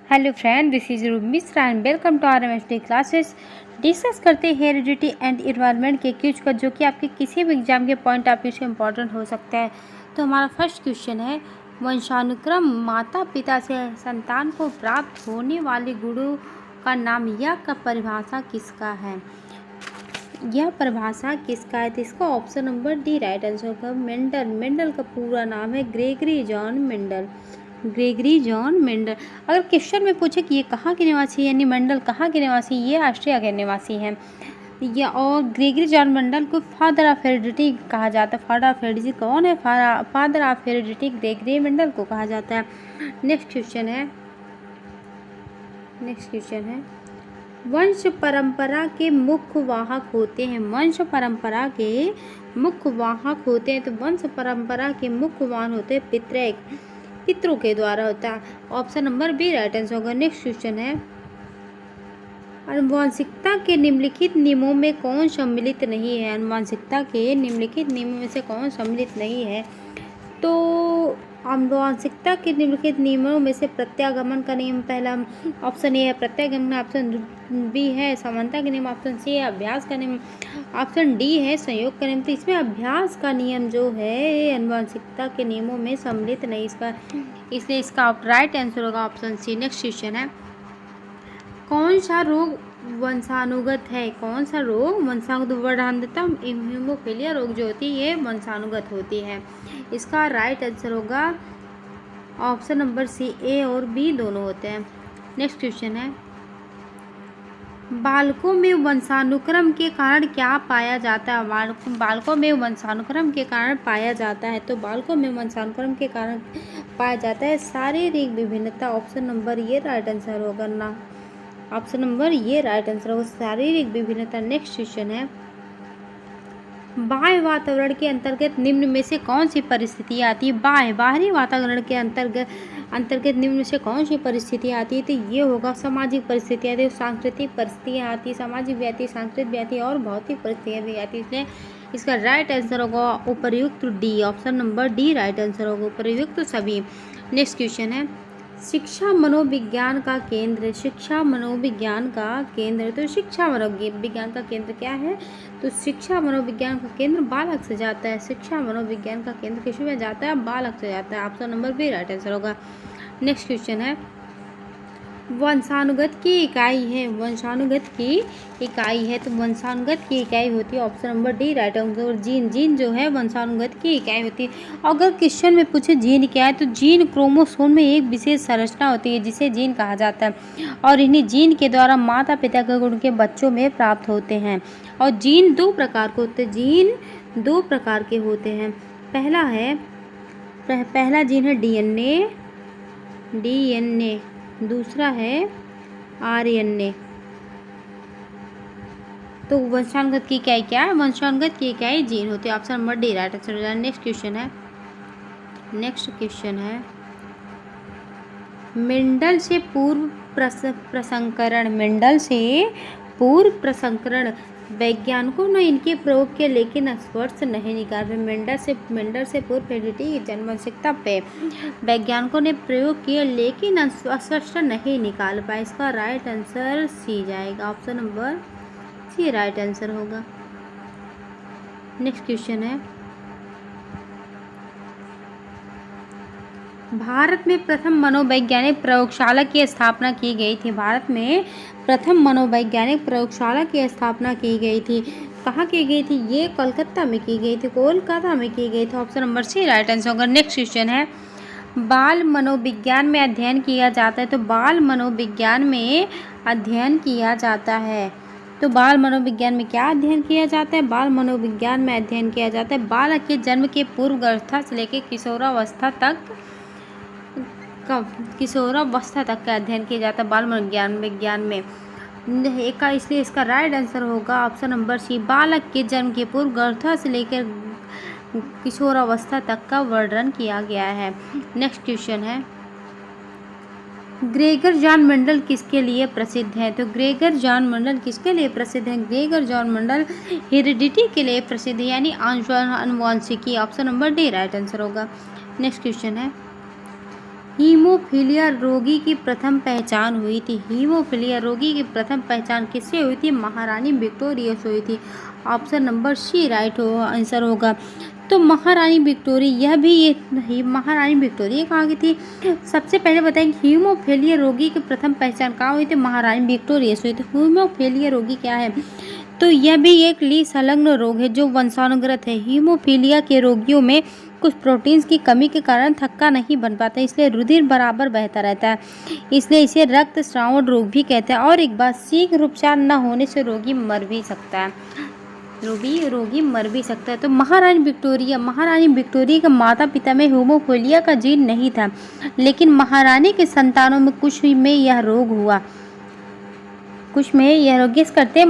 Hello friend, this is Roop Mishra and welcome to our MST classes. Discuss करते हैं heredity and environment के क्यूज का, जो कि आपके किसी भी एग्जाम के पॉइंट ऑफ व्यू से इम्पोर्टेंट हो सकता है। तो हमारा फर्स्ट क्वेश्चन है, वंशानुक्रम माता पिता से संतान को प्राप्त होने वाले गुणों का नाम या का परिभाषा किसका है? यह परिभाषा किसका है? तो इसका option number D right answer होगा, मेंडल। मेंडल का पूरा नाम है Gregory John Mendel. Gregory John Mendel. अगर क्वेश्चन में पूछे कि ये कहाँ के निवासी, यानी मेंडल कहाँ के निवासी, ये ऑस्ट्रिया के निवासी हैं। या और ग्रेगरी जॉन मेंडल को फादर ऑफ हेरिडिटी कहा जाता है। फादर ऑफ हेरिडिटी कौन है? Father of heredity Gregory Mendel को कहा जाता है। नेक्स्ट क्वेश्चन है, वंश परंपरा के मुख्य वाहक होते हैं। वंश परंपरा के मुख्य वाहक होते हैं। तो वंश परंपरा के मुख्य वाहन होते हैं पितरों के द्वारा होता है। Option number B right answer होगा। नेक्स्ट क्वेश्चन है, आनुवंशिकता के निम्नलिखित नियमों में कौन सम्मिलित नहीं है? आनुवंशिकता के निम्नलिखित नियमों में से कौन सम्मिलित नहीं है? तो आनुवंशिकता के निम्नलिखित नियमों में से प्रत्यागमन का नियम पहला ऑप्शन ए है, प्रत्यागमन ऑप्शन बी है, समानता का नियम ऑप्शन सी है, अभ्यास का नियम ऑप्शन डी है, संयोग का नियम। तो इसमें अभ्यास का नियम जो है आनुवंशिकता के नियमों में सम्मिलित नहीं, इसलिए इसका राइट आंसर होगा ऑप्शन सी। नेक्स्ट क्वेश्चन है, कौन सा रोग वंशानुगत है? कौन सा रोग वंशानुगत? वर्धांधता हीमोफीलिया रोग जो होती है ये वंशानुगत होती है। इसका राइट आंसर होगा ऑप्शन नंबर सी, ए और बी दोनों होते हैं। नेक्स्ट क्वेश्चन है, बालकों में वंशानुक्रम के कारण क्या पाया जाता है? बालकों में वंशानुक्रम के कारण पाया जाता है। तो बालकों में वंशानुक्रम के कारण पाया जाता है शारीरिक विभिन्नता। ऑप्शन नंबर ये राइट आंसर होगा ना, ऑप्शन नंबर ये राइट आंसर होगा, शारीरिक विभिन्नता। नेक्स्ट क्वेश्चन है, बाह्य वातावरण के अंतर्गत निम्न में से कौन सी परिस्थितियाँ आती है? बाहरी वातावरण के अंतर्गत निम्न में से कौन सी परिस्थितियाँ आती है? तो ये होगा सामाजिक परिस्थितियाँ आती है, सांस्कृतिक परिस्थितियाँ आती है, सामाजिक भी आती है, सांस्कृतिक भी आती है और भौतिक परिस्थितियाँ भी आती है। इसलिए इसका राइट आंसर होगा उपर्युक्त D, option number D right answer होगा, उपर्युक्त सभी। नेक्स्ट क्वेश्चन है, शिक्षा मनोविज्ञान का केंद्र। शिक्षा मनोविज्ञान का केंद्र। तो शिक्षा मनोविज्ञान का केंद्र क्या है? तो शिक्षा मनोविज्ञान का केंद्र बालक से जाता है। शिक्षा मनोविज्ञान का केंद्र किस में जाता है? बालक से जाता है। Option number B right answer होगा। नेक्स्ट क्वेश्चन है, वंशानुगत की इकाई है। वंशानुगत की इकाई है। तो वंशानुगत की इकाई होती है option number D right answer. Gene जो है वंशानुगत की इकाई होती है। अगर क्वेश्चन में पूछे जीन क्या है, तो जीन क्रोमोसोम में एक विशेष संरचना होती है जिसे जीन कहा जाता है, और इन्हीं जीन के द्वारा माता पिता के गुण के बच्चों में प्राप्त होते हैं। और जीन दो प्रकार के होते हैं। जीन दो प्रकार के होते हैं। पहला जीन है डीएनए, दूसरा है आरएनए। तो वंशानुगत की इकाई क्या है? वंशानुगत की इकाई जीन होती है। Option number D right answer. Next question है, मेंडल से पूर्व प्रसंकरण वैज्ञानिकों ने इनके प्रयोग किए लेकिन स्पष्ट नहीं निकाले। मेंडल से पूर्व हेरिडिटी की जन्मवंशिकता पे वैज्ञानिकों ने प्रयोग किए लेकिन स्पष्ट नहीं निकाल पाए। इसका राइट आंसर सी जाएगा, option number C right answer होगा। नेक्स्ट क्वेश्चन है, भारत में प्रथम मनोवैज्ञानिक प्रयोगशाला की स्थापना की गई थी। भारत में प्रथम मनोवैज्ञानिक प्रयोगशाला की स्थापना की गई थी। कहाँ की गई थी? ये कोलकाता में की गई थी। कोलकाता में की गई थी। Option number C right answer होगा। नेक्स्ट क्वेश्चन है, बाल मनोविज्ञान में अध्ययन किया जाता है। तो बाल मनोविज्ञान में अध्ययन किया जाता है। तो बाल मनोविज्ञान में क्या अध्ययन किया जाता है? बाल मनोविज्ञान में अध्ययन किया जाता है बालक के जन्म के पूर्व अवस्था से लेकर किशोरावस्था तक का अध्ययन किया जाता है बाल मनोविज्ञान में। इसलिए इसका राइट आंसर होगा ऑप्शन नंबर सी, बालक के जन्म के पूर्व गर्भावस्था से लेकर किशोरावस्था तक का वर्णन किया गया है। नेक्स्ट क्वेश्चन है, ग्रेगर जॉन मेंडल किसके लिए प्रसिद्ध है? तो ग्रेगर जॉन मेंडल किसके लिए प्रसिद्ध है? ग्रेगर जॉन मेंडल हेरिडिटी के लिए प्रसिद्ध है, यानी आनुवंशिकी। Option number D right answer होगा। नेक्स्ट क्वेश्चन है, हीमोफीलिया रोगी की प्रथम पहचान हुई थी? हीमोफीलिया रोगी की प्रथम पहचान किससे हुई थी? महारानी विक्टोरिया से हुई थी। Option number C right answer होगा। तो महारानी विक्टोरिया, यह भी ये महारानी विक्टोरिया कहाँ की थी? सबसे पहले बताएंगे हीमोफीलिया रोगी की प्रथम पहचान कहाँ हुई थी? महारानी विक्टोरिया से हुई थी। हीमोफीलिया रोगी क्या है? तो यह भी एक ली संलग्न रोग है जो वंशानुगत है। हीमोफीलिया के रोगियों में कुछ प्रोटीन्स की कमी के कारण थक्का नहीं बन पाता, इसलिए रुधिर बराबर बहता रहता है, इसलिए इसे रक्तस्राव रोग भी कहते हैं। और एक बात, शीघ्र उपचार न होने से रोगी मर भी सकता है, रोगी मर भी सकता है। तो महारानी विक्टोरिया के माता पिता में हीमोफीलिया का जीन नहीं था, लेकिन महारानी के संतानों में कुछ में यह रोग हुआ, गेस करते हैं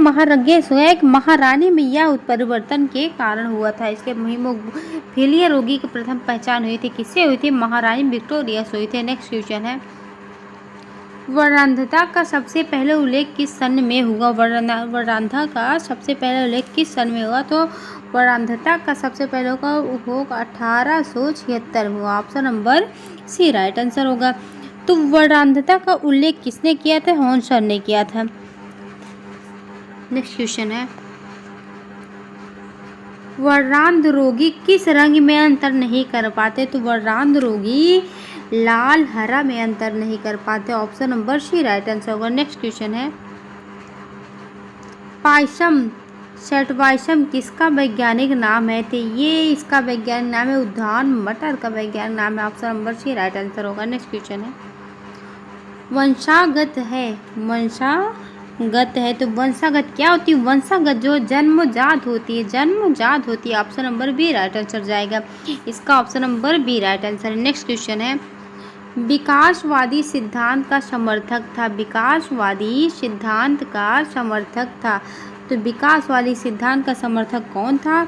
महारानी में यह उत्परिवर्तन के कारण हुआ था। इसके हीमोफीलिया रोगी की प्रथम पहचान हुई थी किससे हुई थी? महारानी विक्टोरिया से हुई थी। नेक्स्ट क्वेश्चन है, वर्णांधता का सबसे पहले उल्लेख किस सन में हुआ? वर्णांधता का सबसे पहले उल्लेख किस सन में हुआ? तो वर्णांधता का सबसे पहले होगा 1876 में हुआ। Option number C right answer होगा। तो वर्णांधता का उल्लेख किसने किया था? हॉन्सन ने किया था। नेक्स्ट क्वेश्चन है, वर्णांध रोगी किस रंग में अंतर नहीं कर पाते? तो वर्णांध रोगी लाल हरा में अंतर नहीं कर पाते। Option number C right answer होगा। नेक्स्ट क्वेश्चन है, पायसम सेटवाइसम किसका वैज्ञानिक नाम है? तो ये इसका वैज्ञानिक नाम है उद्यान मटर का वैज्ञानिक नाम है। Option number C right answer होगा। नेक्स्ट क्वेश्चन है, वंशागत है तो वंशागत क्या होती है? वंशागत जो जन्मजात होती है। Option number B right answer जाएगा, इसका option number B right answer है। नेक्स्ट क्वेश्चन है, विकासवादी सिद्धांत का समर्थक था। तो विकासवादी सिद्धांत का समर्थक कौन था?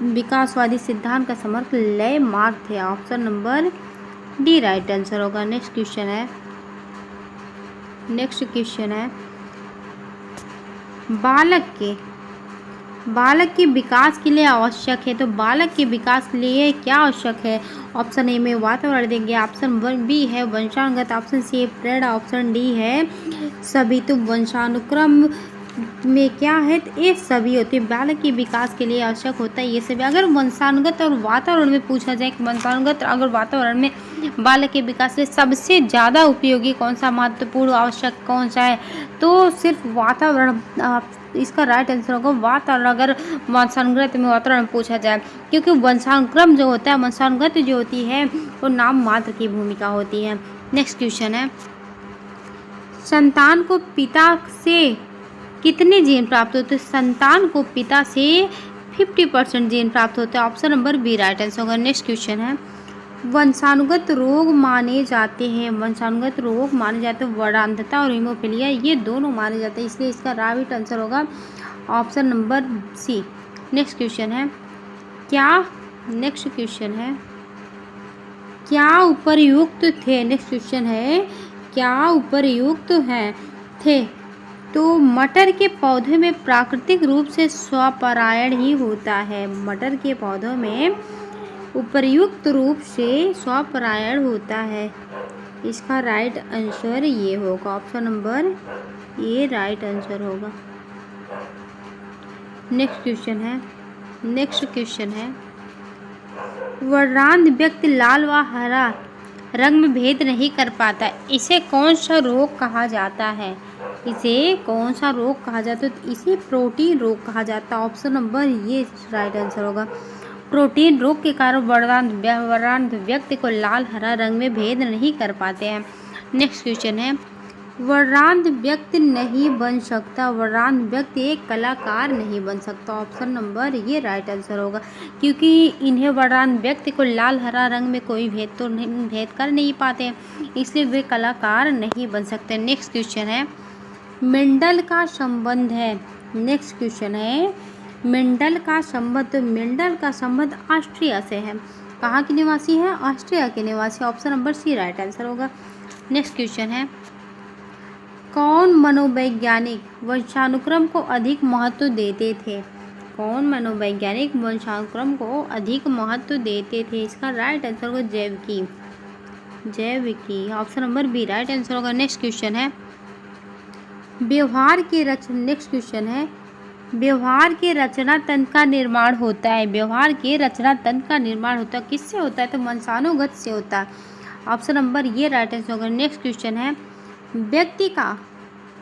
विकासवादी सिद्धांत का समर्थक ले मार्क थे। Option number D right answer होगा। नेक्स्ट क्वेश्चन है, बालक के विकास के लिए आवश्यक है। तो बालक के विकास के लिए क्या आवश्यक है? ऑप्शन ए में वातावरण देंगे, ऑप्शन बी है वंशानुगत, ऑप्शन सी है प्रेरणा, ऑप्शन डी है सभी। तो वंशानुक्रम में क्या है? तो ये सभी होते हैं। बालक के विकास के लिए आवश्यक होता है ये सभी। अगर वंशानुगत और वातावरण में पूछा जाए कि वंशानुगत अगर वातावरण में बालक के विकास के लिए सबसे ज़्यादा उपयोगी कौन सा, महत्वपूर्ण, आवश्यक कौन सा है? तो सिर्फ वातावरण इसका राइट आंसर होगा वातावरण, अगर वंशानुगत में वातावरण पूछा जाए, क्योंकि वंशानुक्रम जो होता है, वंशानुगत जो होती है वो नाम मात्र की भूमिका होती है। नेक्स्ट क्वेश्चन है, संतान को पिता से कितने जीन प्राप्त होते हैं? संतान को पिता से 50% जीन प्राप्त होते हैं। Option number B right answer होगा। नेक्स्ट क्वेश्चन है, वंशानुगत रोग माने जाते हैं वर्णांधता और हीमोफीलिया, ये दोनों माने जाते हैं, इसलिए इसका राइट आंसर होगा option number C. Next question है, क्या उपर्युक्त थे? तो मटर के पौधे में प्राकृतिक रूप से स्वपरायण ही होता है। मटर के पौधों में उपर्युक्त रूप से स्वपरायण होता है। इसका राइट आंसर ये होगा, option number A right answer होगा। नेक्स्ट क्वेश्चन है, वर्णांध व्यक्ति लाल व हरा रंग में भेद नहीं कर पाता, इसे कौन सा रोग कहा जाता है? इसे प्रोटीन रोग कहा जाता है। ऑप्शन नंबर ये राइट आंसर होगा। प्रोटीन रोग के कारण वर्णांध व्यक्ति को लाल हरा रंग में भेद नहीं कर पाते हैं। नेक्स्ट क्वेश्चन है, वर्णांध व्यक्ति नहीं बन सकता, वर्णांध व्यक्ति एक कलाकार नहीं बन सकता। ऑप्शन नंबर ये राइट आंसर होगा, क्योंकि इन्हें वर्णांध व्यक्ति को लाल हरा रंग में कोई भेद कर नहीं पाते, इसलिए वे कलाकार नहीं बन सकते। नेक्स्ट क्वेश्चन है, मेंडल का संबंध ऑस्ट्रिया से है। कहाँ के निवासी है? ऑस्ट्रिया के निवासी। Option number C right answer होगा। नेक्स्ट क्वेश्चन है, कौन मनोवैज्ञानिक वंशानुक्रम को अधिक महत्व देते थे? इसका राइट आंसर होगा जैविकी। जैविकी। Option number B right answer होगा। नेक्स्ट क्वेश्चन है व्यवहार की रचना। नेक्स्ट क्वेश्चन है व्यवहार के रचना तंत्र का निर्माण होता है। व्यवहार के रचना तंत्र का निर्माण होता है किससे होता है? तो वंशानुगत से होता है। ऑप्शन नंबर ये राइट आंसर होगा। नेक्स्ट क्वेश्चन है व्यक्ति का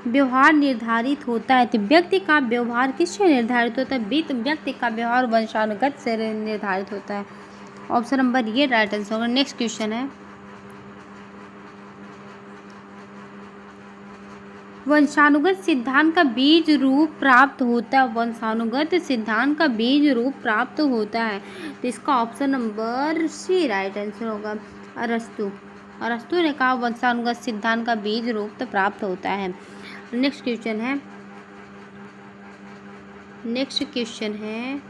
व्यवहार निर्धारित होता है। तो व्यक्ति का व्यवहार किससे निर्धारित होता है? व्यक्ति का व्यवहार वंशानुगत से निर्धारित होता है। ऑप्शन नंबर ये राइट आंसर होगा। नेक्स्ट क्वेश्चन है वंशानुगत सिद्धांत का बीज रूप प्राप्त होता है। वंशानुगत सिद्धांत का बीज रूप प्राप्त होता है तो इसका option number C right answer होगा। अरस्तु ने कहा वंशानुगत सिद्धांत का बीज रूप तो प्राप्त होता है। नेक्स्ट क्वेश्चन है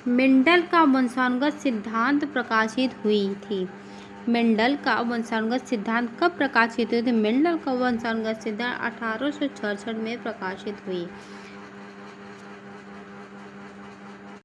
मेंडल का वंशानुगत सिद्धांत प्रकाशित हुई थी। मेंडल का वंशानुगत सिद्धांत कब प्रकाशित हुई थी? मेंडल का वंशानुगत सिद्धांत 1866 में प्रकाशित हुई।